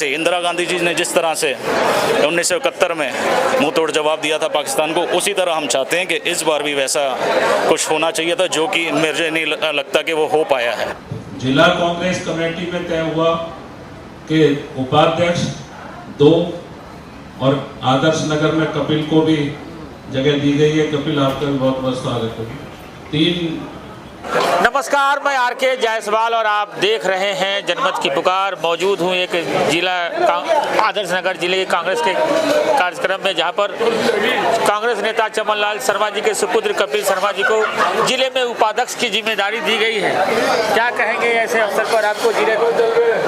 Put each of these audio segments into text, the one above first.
से इंदिरा गांधी जी ने जिस तरह से 1971 में मुंह तोड़ जवाब दिया था पाकिस्तान को, उसी तरह हम चाहते हैं कि इस बार भी वैसा कुछ होना चाहिए था, जो कि मुझे नहीं लगता कि वो हो पाया है। जिला कांग्रेस कमेटी में तय हुआ कि उपाध्यक्ष 2 और आदर्श नगर में कपिल को भी जगह दी गई है। कपिल, आपका भी बहुत बहुत स्वागत है। 3 नमस्कार, मैं आर.के. जायसवाल और आप देख रहे हैं जनमत की पुकार। मौजूद हूँ एक जिला आदर्श नगर जिले के कांग्रेस के कार्यक्रम में, जहाँ पर कांग्रेस नेता चमन लाल शर्मा जी के सुपुत्र कपिल शर्मा जी को जिले में उपाध्यक्ष की जिम्मेदारी दी गई है। क्या कहेंगे ऐसे अवसर पर आपको जिले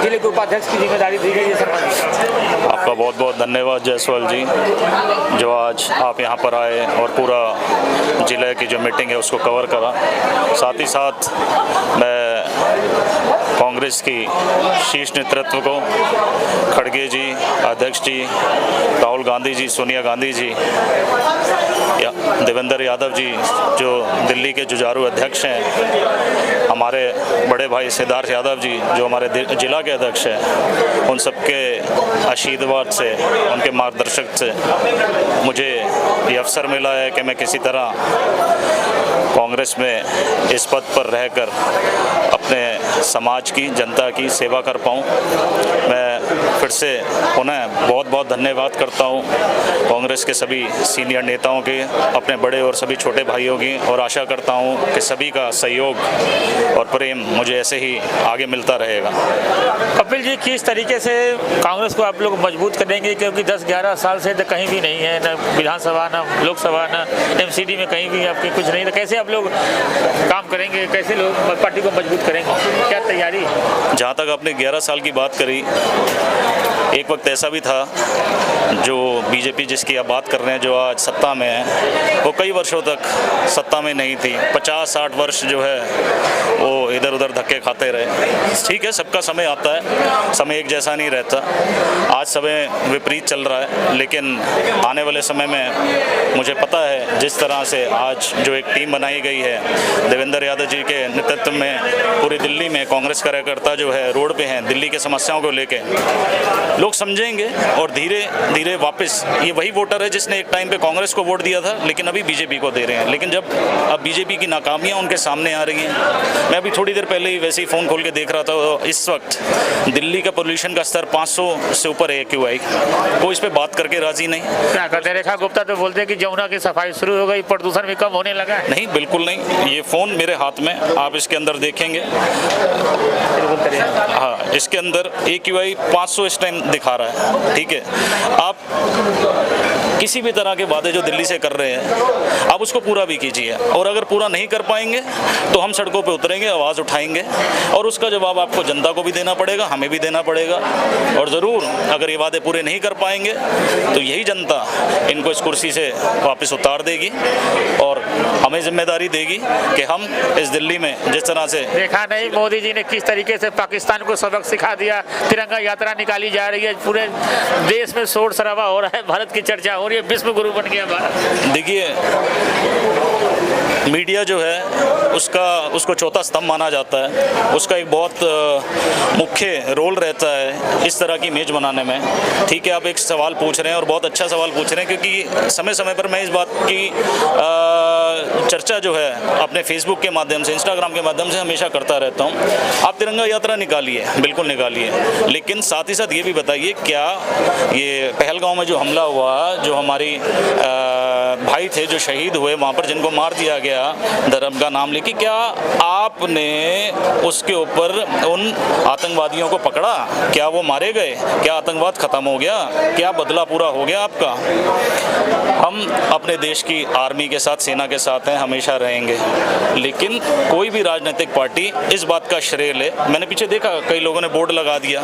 के उपाध्यक्ष की जिम्मेदारी दी गई है? शर्मा जी, आपका बहुत बहुत धन्यवाद जायसवाल जी, जो आज आप यहाँ पर आए और पूरा जिले की जो मीटिंग है उसको कवर करा। साथ ही साथ मैं कांग्रेस की शीर्ष नेतृत्व को, खड़गे जी, अध्यक्ष जी, राहुल गांधी जी, सोनिया गांधी जी, देवेंद्र यादव जी जो दिल्ली के जुझारू अध्यक्ष हैं, हमारे बड़े भाई सिद्धार्थ यादव जी जो हमारे जिला के अध्यक्ष हैं, उन सबके आशीर्वाद से, उनके मार्गदर्शक से मुझे ये अवसर मिला है कि मैं किसी तरह कांग्रेस में इस पद पर रहकर अपने समाज की, जनता की सेवा कर पाऊँ। मैं फिर से पुनः बहुत बहुत धन्यवाद करता हूँ कांग्रेस के सभी सीनियर नेताओं के, अपने बड़े और सभी छोटे भाइयों की, और आशा करता हूँ कि सभी का सहयोग और प्रेम मुझे ऐसे ही आगे मिलता रहेगा। कपिल जी, किस तरीके से कांग्रेस को आप लोग मजबूत करेंगे? क्योंकि 10-11 साल से तो कहीं भी नहीं है, न विधानसभा, न लोकसभा, न MCD में कहीं भी आपके कुछ नहीं। तो कैसे आप लोग काम करेंगे? कैसे लोग पार्टी को मजबूत करेंगे? क्या तैयारी? जहाँ तक आपने 11 साल की बात करी, एक वक्त ऐसा भी था जो बीजेपी जिसकी आप बात कर रहे हैं, जो आज सत्ता में है, वो कई वर्षों तक सत्ता में नहीं थी। 50-60 वर्ष जो है वो इधर उधर धक्के खाते रहे। ठीक है, सबका समय आता है, समय एक जैसा नहीं रहता। आज समय विपरीत चल रहा है, लेकिन आने वाले समय में मुझे पता है जिस तरह से आज जो एक टीम बनाई गई है देवेंद्र यादव जी के नेतृत्व में, पूरी दिल्ली में कांग्रेस कार्यकर्ता जो है रोड पे हैं दिल्ली के समस्याओं को लेके, लोग समझेंगे और धीरे धीरे वापस, ये वही वोटर है जिसने एक टाइम पे कांग्रेस को वोट दिया था लेकिन अभी बीजेपी को दे रहे हैं। लेकिन जब अब बीजेपी की नाकामियां उनके सामने आ रही हैं, मैं अभी थोड़ी देर पहले ही वैसे ही फ़ोन खोल के देख रहा था, तो इस वक्त दिल्ली का पोल्यूशन का स्तर 500 से ऊपर है AQI, कोई इस पर बात करके राजी नहीं। क्या कहते हैं? रेखा गुप्ता तो बोलते हैं कि जमुना की सफाई शुरू हो गई, प्रदूषण भी कम होने लगा है। नहीं, बिल्कुल नहीं। ये फ़ोन मेरे हाथ में, आप इसके अंदर देखेंगे, हाँ, इसके अंदर AQI 500 इस टाइम दिखा रहा है। ठीक है, आप किसी भी तरह के वादे जो दिल्ली से कर रहे हैं, आप उसको पूरा भी कीजिए, और अगर पूरा नहीं कर पाएंगे तो हम सड़कों पे उतरेंगे, आवाज़ उठाएंगे, और उसका जवाब आपको जनता को भी देना पड़ेगा, हमें भी देना पड़ेगा। और ज़रूर अगर ये वादे पूरे नहीं कर पाएंगे तो यही जनता इनको इस कुर्सी से वापस उतार देगी और हमें जिम्मेदारी देगी कि हम इस दिल्ली में जिस तरह से देखा नहीं मोदी जी ने किस तरीके से पाकिस्तान को सबक सिखा दिया। तिरंगा यात्रा निकाली जा रही है, पूरे देश में शोर शराबा हो रहा है, भारत की चर्चा हो रही है, विश्व गुरु बन गया भारत। देखिए, मीडिया जो है उसको चौथा स्तंभ माना जाता है, उसका एक बहुत मुख्य रोल रहता है इस तरह की इमेज बनाने में। ठीक है, आप एक सवाल पूछ रहे हैं और बहुत अच्छा सवाल पूछ रहे हैं, क्योंकि समय समय पर मैं इस बात की चर्चा जो है अपने फेसबुक के माध्यम से, इंस्टाग्राम के माध्यम से हमेशा करता रहता हूँ। आप तिरंगा यात्रा निकालिए, बिल्कुल निकालिए, लेकिन साथ ही साथ ये भी बताइए, क्या ये पहलगांव में जो हमला हुआ, जो हमारी भाई थे जो शहीद हुए वहाँ पर, जिनको मार दिया गया धर्म का नाम लेके, क्या आपने उसके ऊपर उन आतंकवादियों को पकड़ा? क्या वो मारे गए? क्या आतंकवाद खत्म हो गया? क्या बदला पूरा हो गया आपका? हम अपने देश की आर्मी के साथ, सेना के साथ हैं, हमेशा रहेंगे, लेकिन कोई भी राजनीतिक पार्टी इस बात का श्रेय ले। मैंने पीछे देखा कई लोगों ने बोर्ड लगा दिया,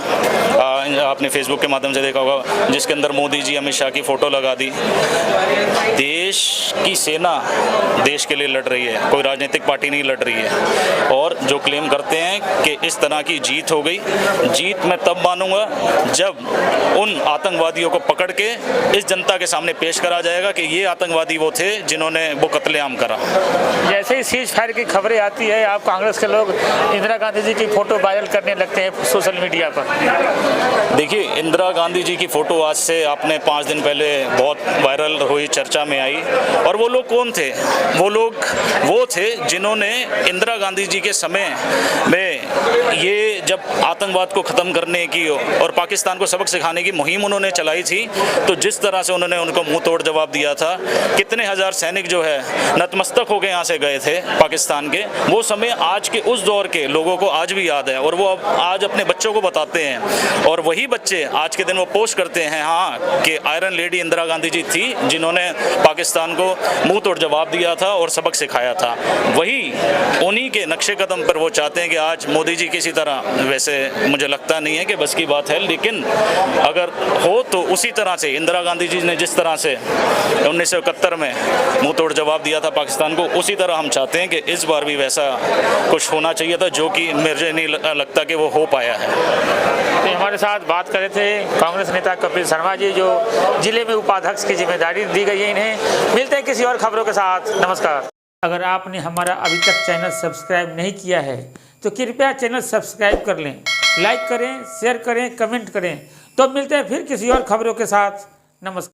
आपने फेसबुक के माध्यम से देखा होगा, जिसके अंदर मोदी जी, अमित शाह की फ़ोटो लगा दी। देश की सेना देश के लिए लड़ रही है, कोई राजनीतिक पार्टी नहीं लड़ रही है। और जो क्लेम करते हैं कि इस तरह की जीत हो गई, जीत मैं तब मानूंगा जब उन आतंकवादियों को पकड़ के इस जनता के सामने पेश करा जाएगा कि ये आतंकवादी वो थे जिन्होंने वो कत्लेआम करा। जैसे ही सीज फायर की खबरें आती है, आप कांग्रेस के लोग इंदिरा गांधी जी की फोटो वायरल करने लगते हैं सोशल मीडिया पर। देखिए, इंदिरा गांधी जी की फ़ोटो आज से आपने 5 दिन पहले बहुत वायरल हुई, चर्चा में आई। और वो लोग कौन थे? वो लोग वो थे जिन्होंने इंदिरा गांधी जी के समय में ये जब आतंकवाद को ख़त्म करने की और पाकिस्तान को सबक सिखाने की मुहिम उन्होंने चलाई थी, तो जिस तरह से उन्होंने उनको मुंह तोड़ जवाब दिया था, कितने हज़ार सैनिक जो है नतमस्तक होकर यहाँ से गए थे पाकिस्तान के, वो समय आज के उस दौर के लोगों को आज भी याद है और वो आज अपने बच्चों को बताते हैं। और वही बच्चे आज के दिन वो पोस्ट करते हैं हाँ कि आयरन लेडी इंदिरा गांधी जी थी जिन्होंने पाकिस्तान को मुंह तोड़ जवाब दिया था और सबक सिखाया था। वही उन्हीं के नक्शे कदम पर वो चाहते हैं कि आज मोदी जी किसी तरह, वैसे मुझे लगता नहीं है कि बस की बात है, लेकिन अगर हो तो उसी तरह से इंदिरा गांधी जी ने जिस तरह से 1971 में मुंह तोड़ जवाब दिया था पाकिस्तान को, उसी तरह हम चाहते हैं कि इस बार भी वैसा कुछ होना चाहिए था, जो कि मुझे नहीं लगता कि वो हो पाया है। तो हमारे साथ बात कर रहे थे कांग्रेस नेता कपिल शर्मा जी, जो जिले में उपाध्यक्ष की जिम्मेदारी दी गई है इन्हें। मिलते हैं किसी और खबरों के साथ। नमस्कार। अगर आपने हमारा अभी तक चैनल सब्सक्राइब नहीं किया है तो कृपया चैनल सब्सक्राइब कर लें, लाइक करें, शेयर करें, कमेंट करें। तो मिलते हैं फिर किसी और खबरों के साथ। नमस्कार।